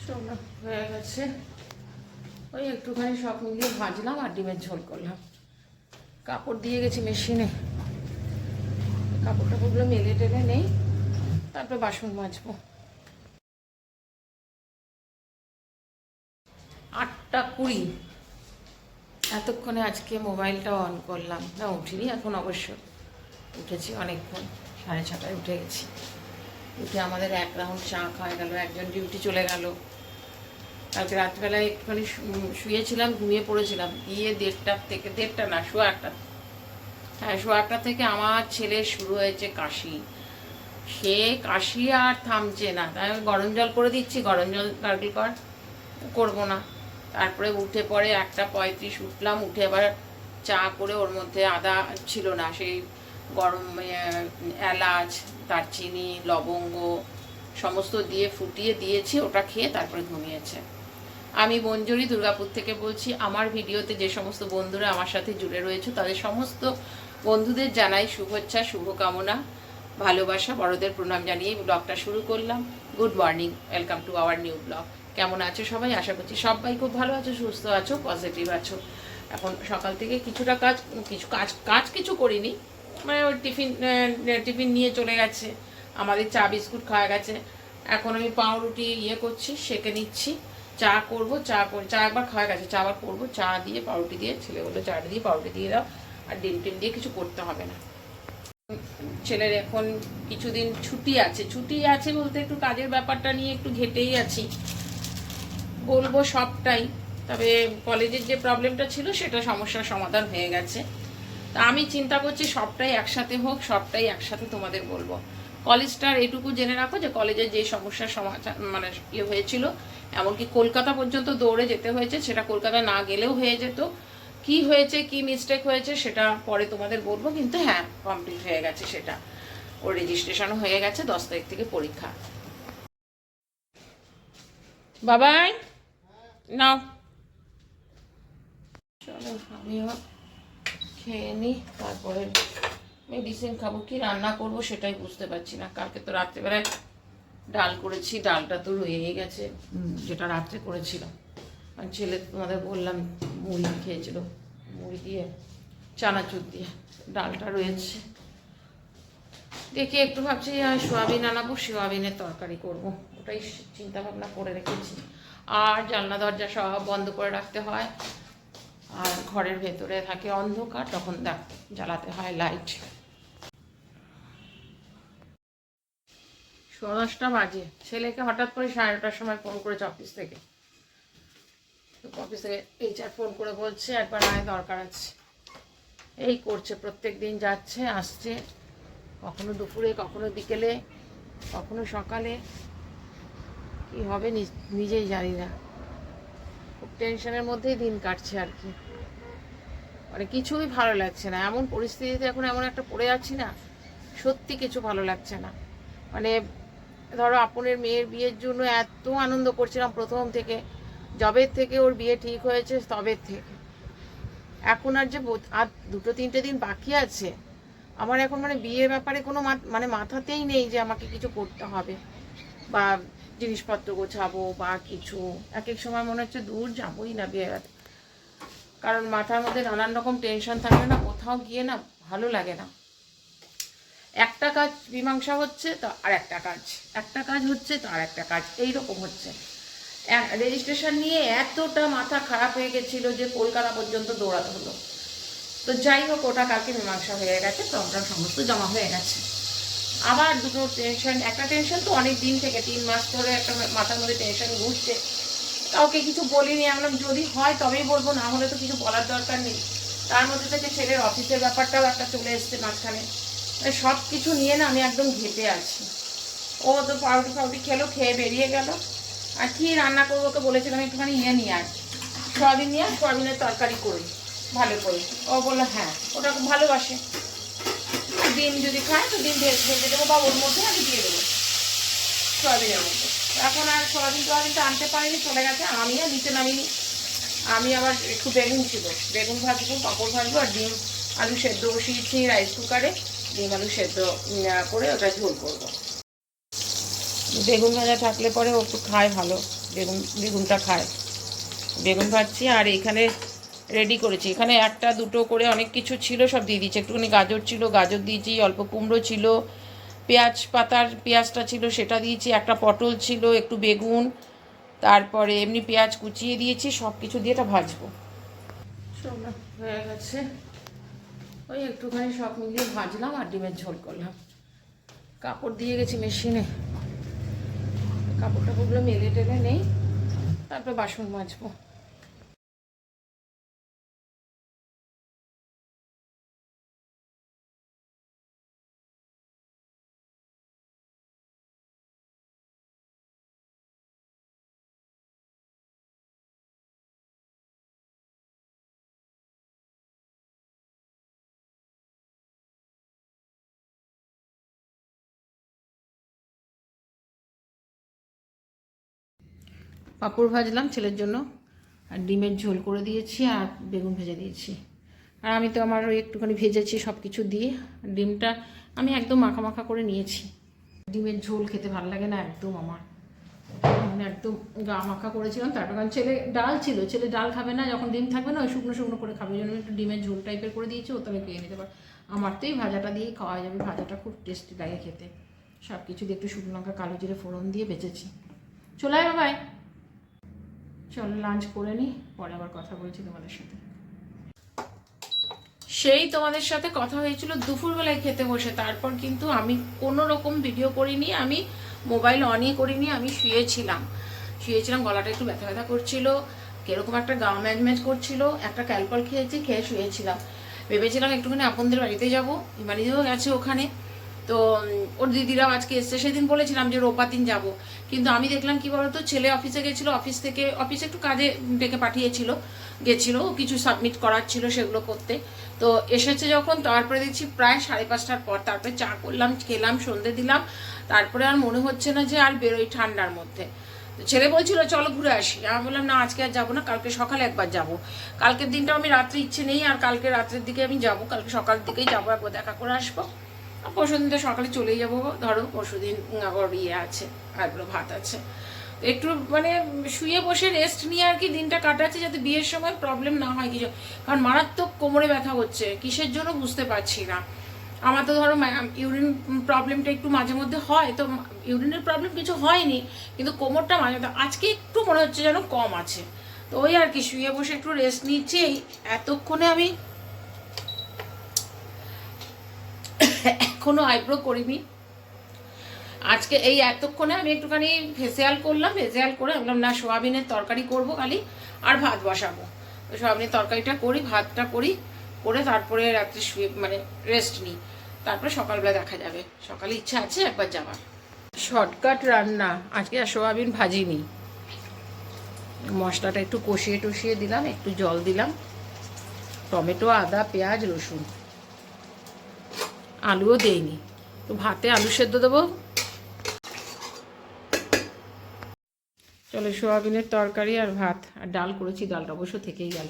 চলো হয়ে গেছে। ওই একটুখানি সব মিলিয়ে ভাজলাম আর ডিমের ঝোল করলাম। কাপড় দিয়ে গেছি মেশিনে, কাপড় টাপড়গুলো মেলে টেলে নেই, তারপর বাসন মাজবো। 8:20 এতক্ষণে আজকে মোবাইলটা অন করলাম না, উঠিনি এখন অবশ্য, উঠেছি অনেকক্ষণ, 6:30টায় উঠে গেছি। উঠে আমাদের এক রাউন্ড চা খাওয়া গেল, একজন ডিউটি চলে গেল। কালকে রাত্রিবেলায় একটুখানি শুয়েছিলাম, ঘুমিয়ে পড়েছিলাম, দিয়ে 1:30 না 1:15, হ্যাঁ 1:15 থেকে আমার ছেলে শুরু হয়েছে কাশি। সে কাশি আর থামছে না, তাই আমি গরম জল করে দিচ্ছি, গরম জল গার্গল করবো না। তারপরে উঠে পরে 1:35 উঠলাম, উঠে আবার চা করে, ওর মধ্যে আদা ছিল না, সেই গরম এলাচ, দারচিনি, লবঙ্গ সমস্ত দিয়ে ফুটিয়ে দিয়েছি, ওটা খেয়ে তারপরে ঘুমিয়েছে। আমি মঞ্জুরি দুর্গাপুর থেকে বলছি। আমার ভিডিওতে যে সমস্ত বন্ধুরা আমার সাথে জুড়ে রয়েছে তাদের সমস্ত বন্ধুদের জানাই শুভেচ্ছা, শুভকামনা, ভালোবাসা, বড়দের প্রণাম জানিয়ে ব্লগটা শুরু করলাম। Good morning, welcome to our new blog. কেমন আছো সবাই? আশা করছি সবাই খুব ভালো আছো, সুস্থ আছো, পজিটিভ আছো। এখন সকাল থেকে কিছুটা কিছু করিনি, মানে ওই টিফিন নিয়ে চলে গেছে, আমাদের চা বিস্কুট খাওয়া গেছে। এখন আমি পাউরুটি করছি, সেঁকে নিচ্ছি, চা করবো, চা একবার খাওয়া গেছে, চা আবার করবো, চা দিয়ে পাউরুটি দিয়ে, ছেলে বললো চাটা দিয়ে পাউরুটি দিয়ে দাও, আর ডিম দিয়ে কিছু করতে হবে না। ছেলের এখন কিছুদিন ছুটি আছে বলতে একটু কাজের ব্যাপারটা নিয়ে একটু ঘেটেই আছি, বলবো সবটাই। তবে কলেজের যে প্রবলেমটা ছিল সেটা সমস্যার সমাধান হয়ে গেছে। তা আমি চিন্তা করছি সবটাই একসাথে হোক, সবটাই একসাথে তোমাদের বলবো। কলেজটার এটুকু জেনে রাখো যে কলেজের যে সমস্যার সমাধান মানে হয়েছিল, এমনকি কলকাতা পর্যন্ত দৌড়ে যেতে হয়েছে, সেটা কলকাতা না গেলেও হয়ে যেত। কি হয়েছে, কি মিস্টেক হয়েছে সেটা পরে তোমাদের বলবো, কিন্তু হ্যাঁ কমপ্লিট হয়ে গেছে সেটা, ওর রেজিস্ট্রেশনও হয়ে গেছে, 10 তারিখ থেকে পরীক্ষা। বাবাই নাও, চলো আমিও খেয়ে নিই, তারপরে মেডিসিন খাবো। কি রান্না করবো সেটাই বুঝতে পারছি না। কালকে তো রাত্রেবেলায় ডাল করেছি, ডালটা তো রয়েই গেছে, যেটা রাত্রে করেছিলাম। আর ছেলে তোমাদের বললাম মুড়ি খেয়েছিল, মুড়ি দিয়ে চানাচুর দিয়ে, ডালটা রয়েছে। দেখে একটু ভাবছি সোয়াবিন আনাবো, সোয়াবিনের তরকারি করব, ওটাই চিন্তা ভাবনা করে রেখেছি। আর জানলা দরজা সব বন্ধ করে রাখতে হয়, আর ঘরের ভেতরে থাকে অন্ধকার, তখন জ্বালাতে হয় লাইট। 10:15 বাজে, ছেলেকে হঠাৎ করে 9:30টার সময় ফোন করেছে অফিস থেকে। অফিস থেকে HR ফোন করে বলছে একবার আয়, দরকার আছে। এই করছে, প্রত্যেক দিন যাচ্ছে আসছে, কখনো দুপুরে, কখনো বিকেলে, কখনো সকালে। কি হবে নিজেই জানি না, খুব টেনশনের মধ্যেই দিন কাটছে আর কি। মানে কিছুই ভালো লাগছে না, এমন পরিস্থিতিতে এখন এমন একটা পড়ে আছি না, সত্যি কিছু ভালো লাগছে না। মানে ধরো আপনের মেয়ের বিয়ের জন্য এত আনন্দ করছিলাম প্রথম থেকে, যবের থেকে ওর বিয়ে ঠিক হয়েছে তবের থেকে, এখন আর যে আর 2-3 দিন বাকি আছে, আমার এখন মানে বিয়ের ব্যাপারে কোনো মানে মাথাতেই নেই যে আমাকে কিছু করতে হবে বা জিনিসপত্র গোছাবো বা কিছু। এক এক সময় মনে হচ্ছে দূর যাবোই না বিয়ে, কারণ মাথার মধ্যে নানান রকম টেনশন থাকলে না, কোথাও গিয়ে না ভালো লাগে না। একটা কাজ মীমাংসা হচ্ছে তো আর একটা কাজ, একটা কাজ হচ্ছে তো আর একটা কাজ, এইরকম হচ্ছে। রেজিস্ট্রেশন নিয়ে এতটা মাথা খারাপ হয়ে গেছিলো যে কলকাতা পর্যন্ত দৌড়াতে হলো। তো যাই হোক, ওটা কালকে মীমাংসা হয়ে গেছে, ফর্মটা সমস্ত জমা হয়ে গেছে। আবার দুটো টেনশন, একটা টেনশন তো অনেক দিন থেকে 3 মাস ধরে একটা মাথার মধ্যে টেনশন ঘুরছে, কাউকে কিছু বলিনি। আমরা যদি হয় তবেই বলবো, না হলে তো কিছু বলার দরকার নেই। তার মধ্যে থেকে ছেলের অফিসের ব্যাপারটাও একটা চলে এসছে মাঝখানে, সব কিছু নিয়ে না আমি একদম ঘেটে আছি। ও তো পাউরুটি খেলো, খেয়ে বেরিয়ে গেল। আর কি রান্না করবো, ওকে বলেছিলাম একটুখানি নিয়ে আয়, সোয়াবিন নিয়ে, সোয়াবিনের তরকারি করি ভালো করে। ও বললো হ্যাঁ, ওটা খুব ভালোবাসে। ডিম যদি খায় তো ডিম ভেজে দেবো, বা ওর মধ্যে আমি দিয়ে দেবো সোয়াবিনের মধ্যে। এখন আর সোয়াবিনটা আনতে পারিনি, চলে গেছে, আমি আর নিচে নামিনি। আমি আবার একটু বেগুন ছিল, বেগুন ভাজবো, পাঁপড় ভাজবো, আর ডিম আলু সেদ্ধ বসিয়েছি রাইস কুকারে, ডিম আলু সেদ্ধ করে ওটা ঝোল করবো। বেগুন ভাজা থাকলে পরে ও একটু খায় ভালো, বেগুনটা খায়। বেগুন ভাজছি আর এখানে রেডি করেছি। এখানে একটা দুটো করে অনেক কিছু ছিল, সব দিয়ে দিয়েছি। একটুখানি গাজর ছিল, গাজর দিয়েছি, অল্প কুমড়ো ছিল, পেঁয়াজটা ছিল সেটা দিয়েছি, একটা পটল ছিল, একটু বেগুন, তারপরে এমনি পেঁয়াজ কুচিয়ে দিয়েছি, সব কিছু দিয়ে এটা ভাজবো। হয়ে গেছে, ওই একটুখানি সব মিলিয়ে ভাজলাম আর ডিমের ঝোল করলাম। কাপড় দিয়ে গেছি মেশিনে, কাপড় টাপড়গুলো মেলে টেলে নেই, তারপর বাসন মাজবো। পাঁপড় ভাজলাম ছেলের জন্য, আর ডিমের ঝোল করে দিয়েছি, আর বেগুন ভেজে দিয়েছি। আর আমি তো আমার ওই একটুখানি ভেজেছি সব কিছু দিয়ে। ডিমটা আমি একদম মাখা মাখা করে নিয়েছি। ডিমের ঝোল খেতে ভালো লাগে না একদম আমার, মানে একদম গা মাখা করেছিলাম। তারপর কারণ ছেলে ডাল ছিল, ছেলে ডাল খাবে না, যখন ডিম থাকবে না ওই শুকনো শুকনো করে খাবে, ওই জন্য একটু ডিমের ঝোল টাইপের করে দিয়েছি, ও তবে খেয়ে নিতে পারে। আমার তো এই ভাজাটা দিয়েই খাওয়া যাবে, ভাজাটা খুব টেস্টি লাগে খেতে। সব কিছু দিয়ে একটু শুকনো লঙ্কা কালো জিরে ফোড়ন দিয়ে বেঁচেছি। চলে আয় বাবাই, চলো লাঞ্চ করে নিই, পরে আবার কথা বলছি তোমাদের সাথে। সেই তোমাদের সাথে কথা হয়েছিল দুপুরবেলায় খেতে বসে, তারপর কিন্তু আমি কোনো রকম ভিডিও করিনি, আমি মোবাইল অনই করিনি, আমি শুয়েছিলাম, গলাটা একটু ব্যথা ব্যথা করছিল, কিরকম একটা গা ম্যাজ ম্যাজ করছিল, একটা ক্যালপল খেয়েছি, খেয়ে শুয়েছিলাম। ভেবেছিলাম একটুখানি আপনদের বাড়িতে যাবো, হিমানিদিও গেছে ওখানে, তো ওর দিদিরাও আজকে এসছে। সেদিন বলেছিলাম যে রোববার দিন যাবো, কিন্তু আমি দেখলাম কি বলতো, ছেলে অফিসে গেছিলো, অফিসে একটু কাজে ডেকে পাঠিয়েছিল, গেছিলো কিছু সাবমিট করার ছিল সেগুলো করতে। তো এসেছে যখন, তারপরে দেখছি প্রায় 5:30টার পর, তারপরে চা করলাম, খেলাম, সন্ধে দিলাম, তারপরে আর মনে হচ্ছে না যে আর বেরোই ঠান্ডার মধ্যে। ছেলে বলছিল চলো ঘুরে আসি, আমি বললাম না আজকে আর যাবো না, কালকে সকালে একবার যাব। কালকের দিনটাও আমি রাত্রে ইচ্ছে নেই, আর কালকে রাত্রের দিকে আমি যাব, কালকে সকালের দিকেই যাবো, একবার দেখা করে আসবো। পরশু দিনটা সকালে চলেই যাবো, ধরো পরশু দিন আবার আছে, আরগুলো ভাত আছে, একটু মানে শুয়ে বসে রেস্ট নিয়ে আর কি দিনটা কাটাচ্ছি, যাতে বিয়ের সময় প্রবলেম না হয় কিছু। কারণ মারাত্মক কোমরে ব্যথা হচ্ছে, কিসের জন্য বুঝতে পারছি না। আমার তো ধরো ইউরিন প্রবলেমটা একটু মাঝে মধ্যে হয়, তো ইউরিনের প্রবলেম কিছু হয়নি, কিন্তু কোমরটা মাঝে মধ্যে আজকে একটু মনে হচ্ছে যেন কম আছে। তো ওই আর কি শুয়ে বসে একটু রেস্ট নিচ্ছি। এতক্ষণে আমি এখনো আইব্রো করিনি, আজকে এই এতক্ষণে আমি একটুখানি ফেসিয়াল করলাম, ফেসিয়াল করে বললাম না সোয়াবিনের তরকারি করব খালি, আর ভাত বসাবো। সোয়াবিনের তরকারিটা করি, ভাতটা করি, করে তারপরে রাত্রে শুয়ে মানে রেস্ট নিই, তারপরে সকালবেলা দেখা যাবে। সকালে ইচ্ছা আছে একবার যাওয়ার। শর্টকাট রান্না আজকে, আর সোয়াবিন ভাজিনি, মশলাটা একটু কষিয়ে টষিয়ে দিলাম, একটু জল দিলাম, টমেটো, আদা, পেঁয়াজ, রসুন, আলুও দেইনি, তো ভাতে আলু সেদ্ধ দেবো। চলো সোয়াবিনের তরকারি আর ভাত, আর ডাল করেছি, ডালটা অবশ্য থেকেই গেল।